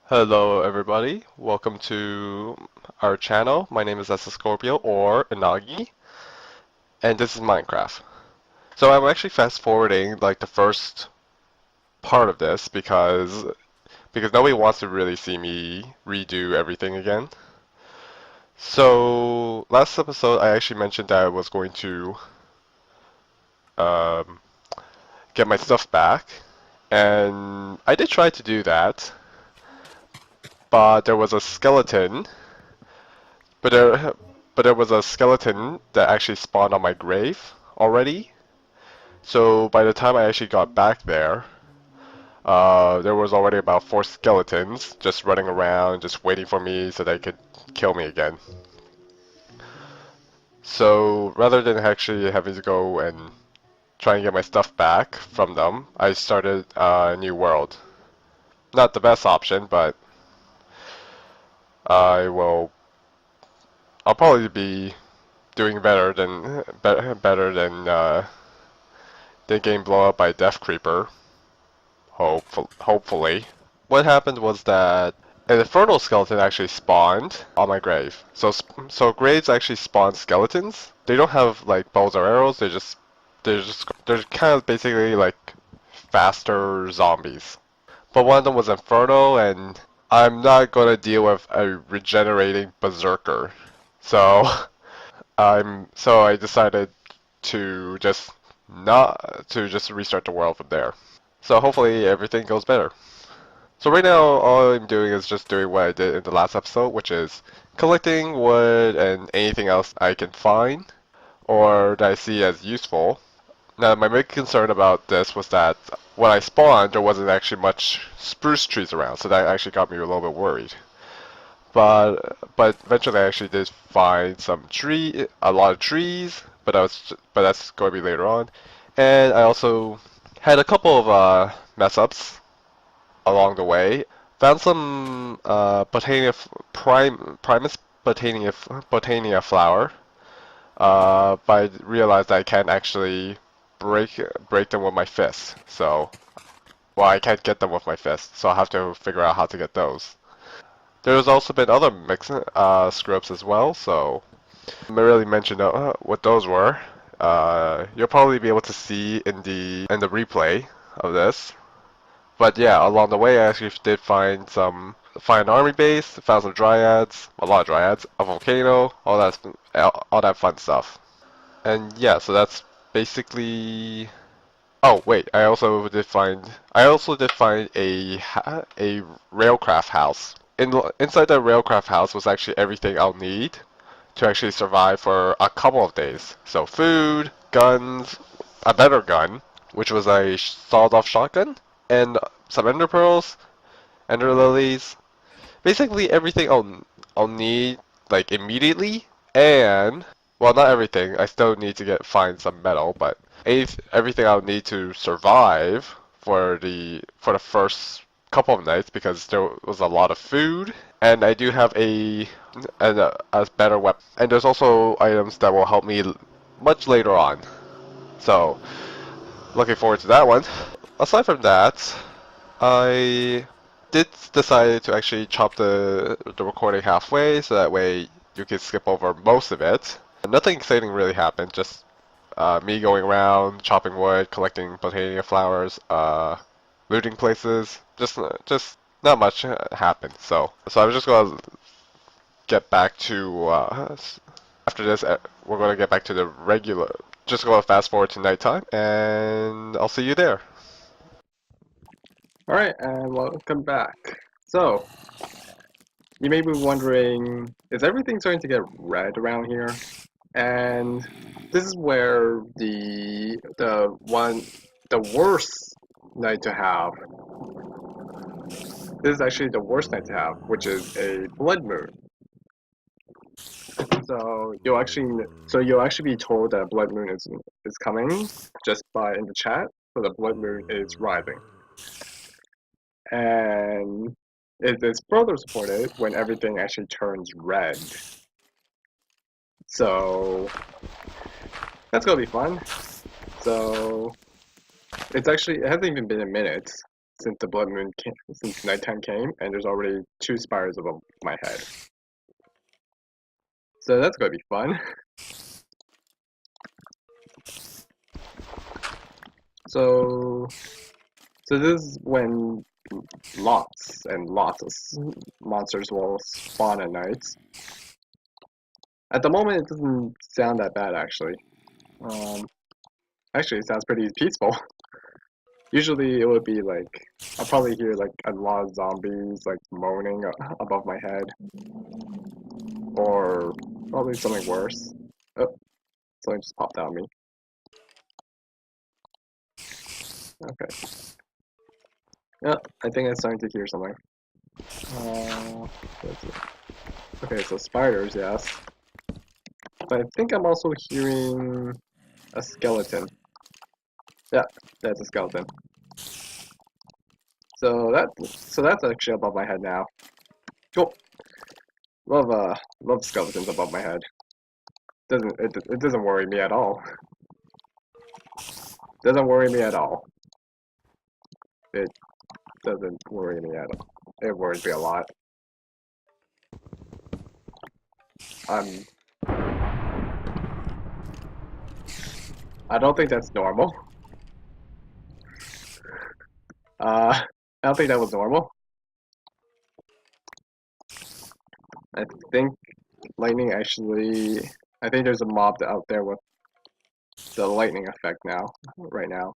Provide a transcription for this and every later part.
Hello everybody, welcome to our channel. My name is SSScorpio or Inagi, and this is Minecraft. So I'm actually fast forwarding like the first part of this because nobody wants to really see me redo everything again. So last episode I actually mentioned that I was going to um, get my stuff back, and I did try to do that, but there was a skeleton But there was a skeleton that actually spawned on my grave already. So by the time I actually got back there, there was already about 4 skeletons just running around, just waiting for me so they could kill me again. So rather than actually having to go and try and get my stuff back from them, I started a new world. Not the best option, but I will. I'll probably be doing better than getting blown up by a death creeper. Hopefully. What happened was that an infernal skeleton actually spawned on my grave. So graves actually spawn skeletons. They don't have like bows or arrows. They're kind of basically like faster zombies. But one of them was infernal, and I'm not gonna deal with a regenerating berserker. So I decided to just not to just restart the world from there. So hopefully everything goes better. So right now all I'm doing is just doing what I did in the last episode, which is collecting wood and anything else I can find or that I see as useful. Now my main concern about this was that when I spawned there wasn't actually much spruce trees around, so that actually got me a little bit worried. But eventually I actually did find a lot of trees, but that's going to be later on. And I also had a couple of mess ups along the way. Found some Primus Botania flower, but I realized I can't actually break them with my fist. So, well, I can't get them with my fist, so I'll have to figure out how to get those. There's also been other scripts as well, so I really mention what those were. You'll probably be able to see in the replay of this. But yeah, along the way I actually did find an army base, found some dryads, a lot of dryads, a volcano, all that fun stuff. And yeah, so that's basically. Oh wait, I also did find a railcraft house. Inside the railcraft house was actually everything I'll need to actually survive for a couple of days. So food, guns, a better gun, which was a sawed-off shotgun, and some ender pearls, ender lilies. Basically everything I'll need like immediately, and well, not everything. I still need to find some metal, but everything I'll need to survive for the first couple of nights because there was a lot of food, and I do have a better weapon. And there's also items that will help me much later on. So looking forward to that one. Aside from that, I did decide to actually chop the recording halfway so that way you can skip over most of it. Nothing exciting really happened, just me going around, chopping wood, collecting botania flowers, looting places. Just not much happened. So I was just gonna get back to after this. We're gonna get back to the regular. Just gonna fast forward to nighttime, and I'll see you there. Alright, and welcome back. So, you may be wondering, is everything starting to get red around here? And this is where the worst night to have. This is actually the worst night to have, which is a blood moon. You'll actually be told that a blood moon is coming just by in the chat. So the blood moon is rising. And it is further supported when everything actually turns red. So that's gonna be fun. So it hasn't even been a minute since the blood moon came, since nighttime came, and there's already 2 spiders above my head. So that's gonna be fun. So this is when lots and lots of monsters will spawn at night. At the moment, it doesn't sound that bad, actually. Actually, it sounds pretty peaceful. Usually, it would be like, I'll probably hear like a lot of zombies like moaning above my head. Or probably something worse. Oh, something just popped out on me. Okay. Yeah, I think I'm starting to hear something. Okay, so spiders, yes. But I think I'm also hearing a skeleton. Yeah, that's a skeleton. So that's actually above my head now. Cool. Love skeletons above my head. It doesn't worry me at all. Doesn't worry me at all. It doesn't worry me at all. It worries me a lot. I don't think that's normal. I don't think that was normal. I think lightning actually... I think there's a mob out there with the lightning effect now, right now.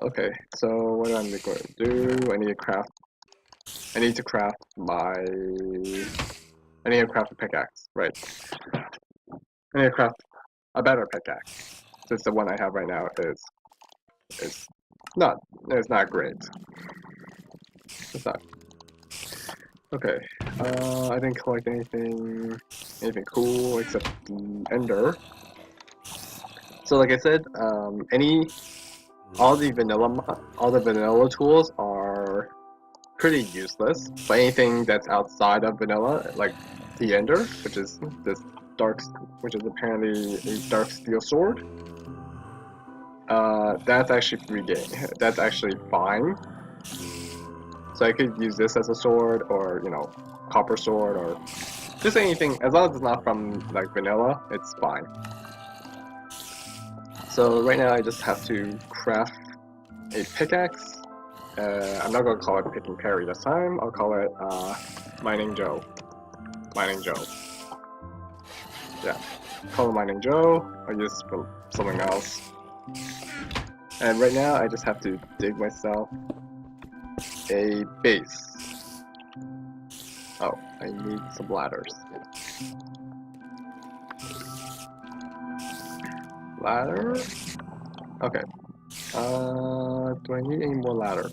Okay, so what am I going to do? I need to craft a pickaxe, right. I need to craft a better pickaxe, since the one I have right now is not great. It's not. Okay, I didn't collect anything cool except the ender. So like I said, all the vanilla tools are pretty useless, but anything that's outside of vanilla, like the ender, which is apparently a dark steel sword, that's actually fine. So I could use this as a sword, or copper sword, or just anything, as long as it's not from like vanilla, it's fine. So right now I just have to craft a pickaxe. I'm not gonna call it Pick and Parry this time. I'll call it Mining Joe. Yeah, call it Mining Joe. I'll use it for something else. And right now I just have to dig myself a base. Oh, I need some ladders. Ladder? Okay. Do I need any more ladder?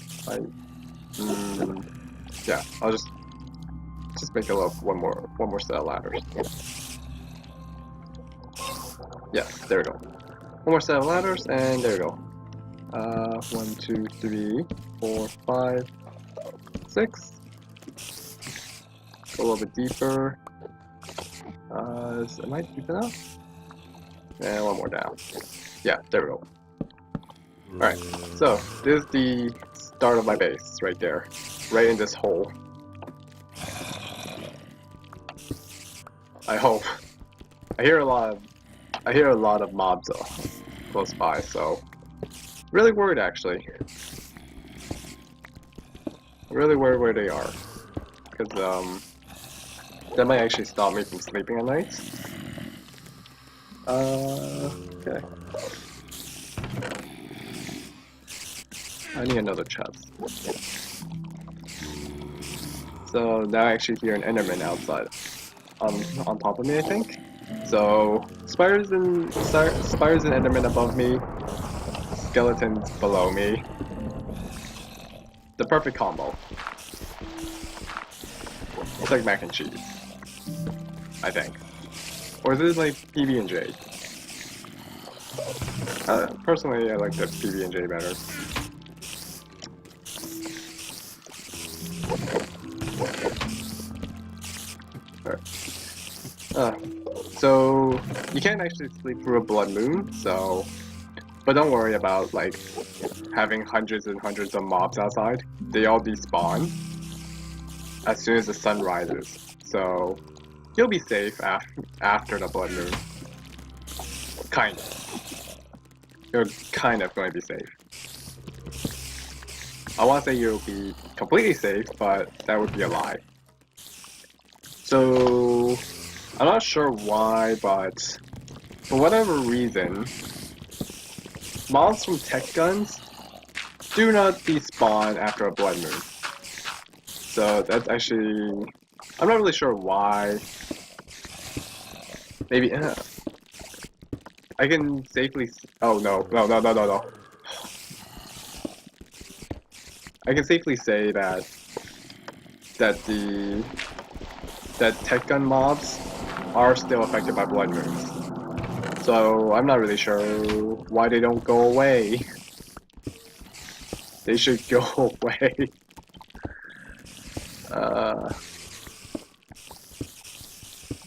Yeah, I'll just make one more set of ladders. Yeah, there we go. One more set of ladders, and there we go. 1, 2, 3, 4, 5, 6. Go a little bit deeper. Am I deep enough? And one more down. Yeah, there we go. Alright, so this is the start of my base right there. Right in this hole. I hope. I hear a lot of mobs close by, so really worried actually. I'm really worried where they are, because that might actually stop me from sleeping at night. Okay. I need another chest. So now I actually hear an enderman outside, on top of me, I think. So spiders and endermen above me, skeletons below me. The perfect combo. It's like mac and cheese, I think. Or is it like PB&J? Personally, I like the PB&J better. So you can't actually sleep through a blood moon, but don't worry about like having hundreds and hundreds of mobs outside. They all despawn as soon as the sun rises. So you'll be safe after the blood moon. Kind of. You're kind of going to be safe. I want to say you'll be completely safe, but that would be a lie. So I'm not sure why, but for whatever reason, mobs from tech guns do not despawn after a blood moon. So that's actually, I'm not really sure why. Maybe, I can safely, oh no. I can safely say that tech gun mobs are still affected by blood moons. So I'm not really sure why they don't go away. They should go away.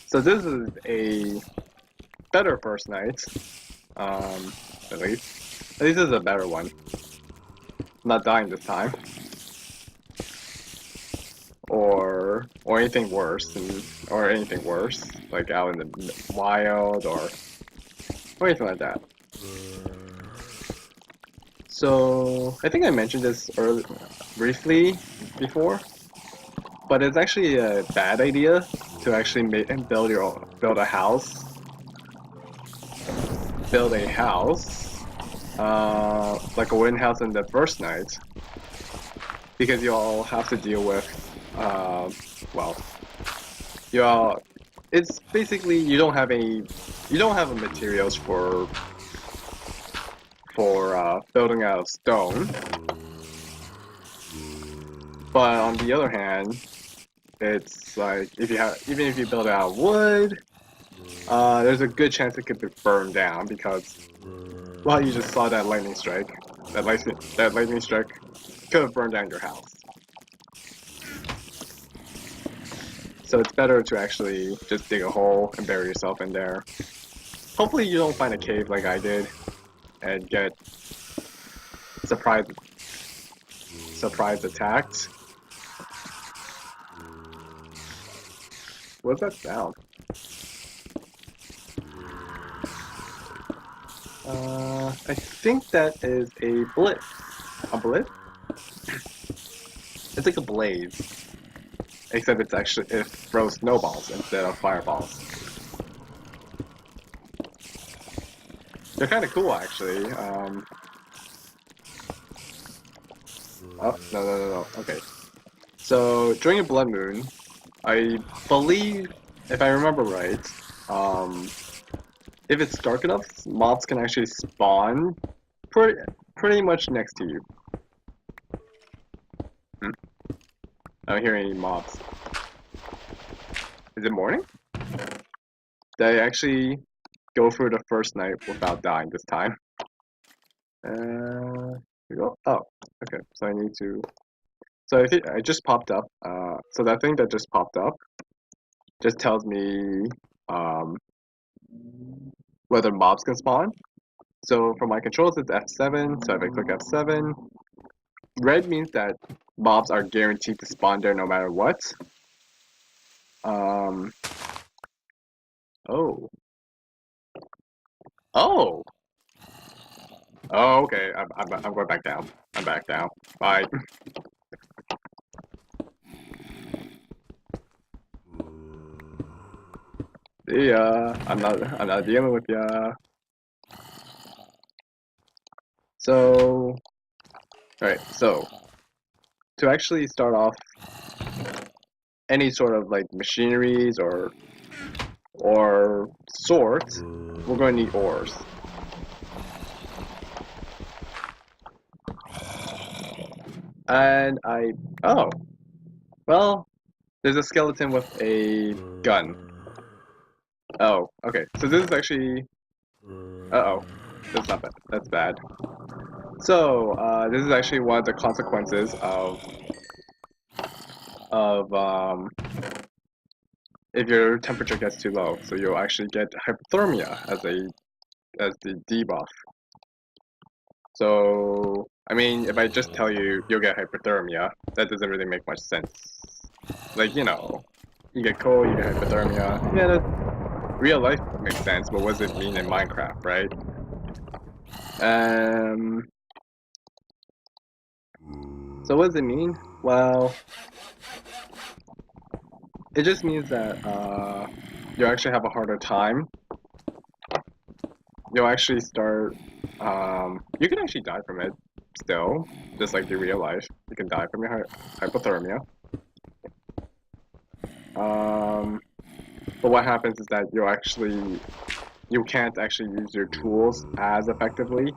So this is a better first night. At least this is a better one. I'm not dying this time. Or anything worse, like out in the wild or anything like that. So I think I mentioned this briefly before, but it's actually a bad idea to actually build a house, like a wooden house in the first night, because you all have to deal with, it's basically you don't have materials for building out of stone. But on the other hand, it's like even if you build it out of wood, there's a good chance it could be burned down because, well, you just saw that lightning strike. That lightning strike could have burned down your house. So it's better to actually just dig a hole and bury yourself in there. Hopefully you don't find a cave like I did and get surprise attacked. What's that sound? I think that is a blitz. A blitz? It's like a blaze. Except it throws snowballs instead of fireballs. They're kind of cool, actually. Oh, no. Okay. So, during a blood moon, I believe, if I remember right, if it's dark enough, mobs can actually spawn pretty much next to you. I don't hear any mobs. Is it morning? Did I actually go through the first night without dying this time? Here we go. Oh, okay. So I need to. So I think I just popped up. So that thing that just popped up just tells me whether mobs can spawn. So for my controls, it's F7. So if I click F7, red means that mobs are guaranteed to spawn there no matter what. Oh. Oh, okay. I'm going back down. I'm back down. Bye. See ya. I'm not dealing with ya. So, alright. So, to actually start off any sort of like machineries or sorts, we're going to need ores. And oh, well, there's a skeleton with a gun. Oh, okay. So this is actually, that's not bad. That's bad. So, this is actually one of the consequences of if your temperature gets too low. So you'll actually get hypothermia as the debuff. So, I mean, if I just tell you you'll get hypothermia, that doesn't really make much sense. Like, you know, you get cold, you get hypothermia. Yeah, that real life makes sense, but what does it mean in Minecraft, right? So what does it mean? Well, it just means that you actually have a harder time. You'll actually start. You can actually die from it still, just like in real life. You can die from your hypothermia. But what happens is that you can't actually use your tools as effectively,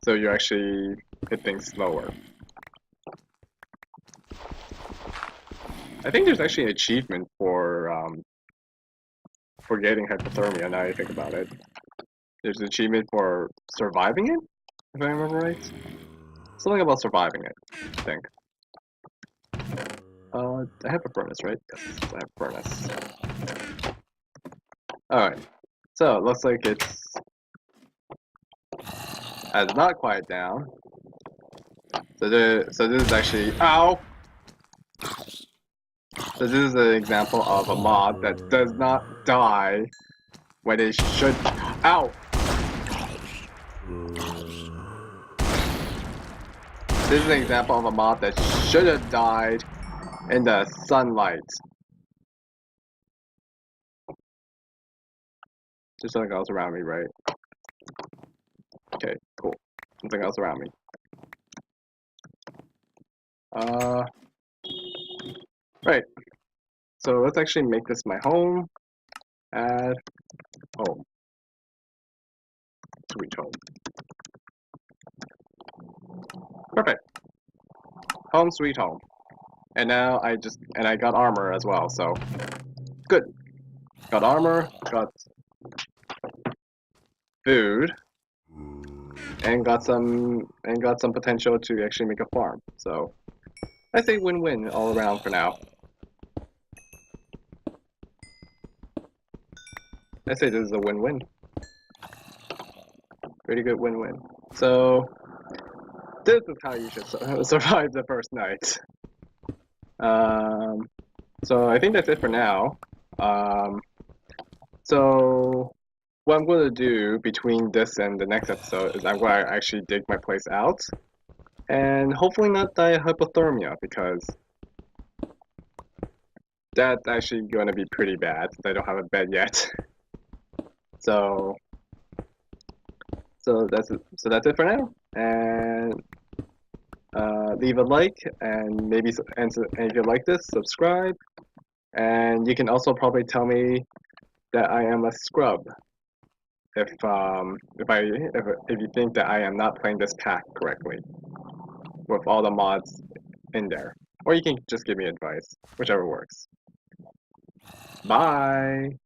so you actually hit things slower. I think there's actually an achievement for getting hypothermia. Now you think about it, there's an achievement for surviving it, if I remember right. Something about surviving it, I think. I have a furnace, right? Yes, I have a furnace. Alright, so it looks like it's has not quiet down. So this is actually ow. So this is an example of a mob that does not die when it should. Ow. This is an example of a mob that should have died in the sunlight. There's something else around me, right? Okay, cool. Something else around me. Right. So let's actually make this my home. Add home. Sweet home. Perfect. Home sweet home. And now I got armor as well, so good. Got armor, got food, and got some potential to actually make a farm. So I say win-win all around for now. I say this is a win-win. Pretty good win-win. So this is how you should survive the first night. So I think that's it for now. So what I'm going to do between this and the next episode is I'm going to actually dig my place out and hopefully not die of hypothermia, because that's actually going to be pretty bad since I don't have a bed yet. So that's it for now, and leave a like, and maybe and if you like this, subscribe, and you can also probably tell me that I am a scrub if you think that I am not playing this pack correctly with all the mods in there, or you can just give me advice, whichever works. Bye.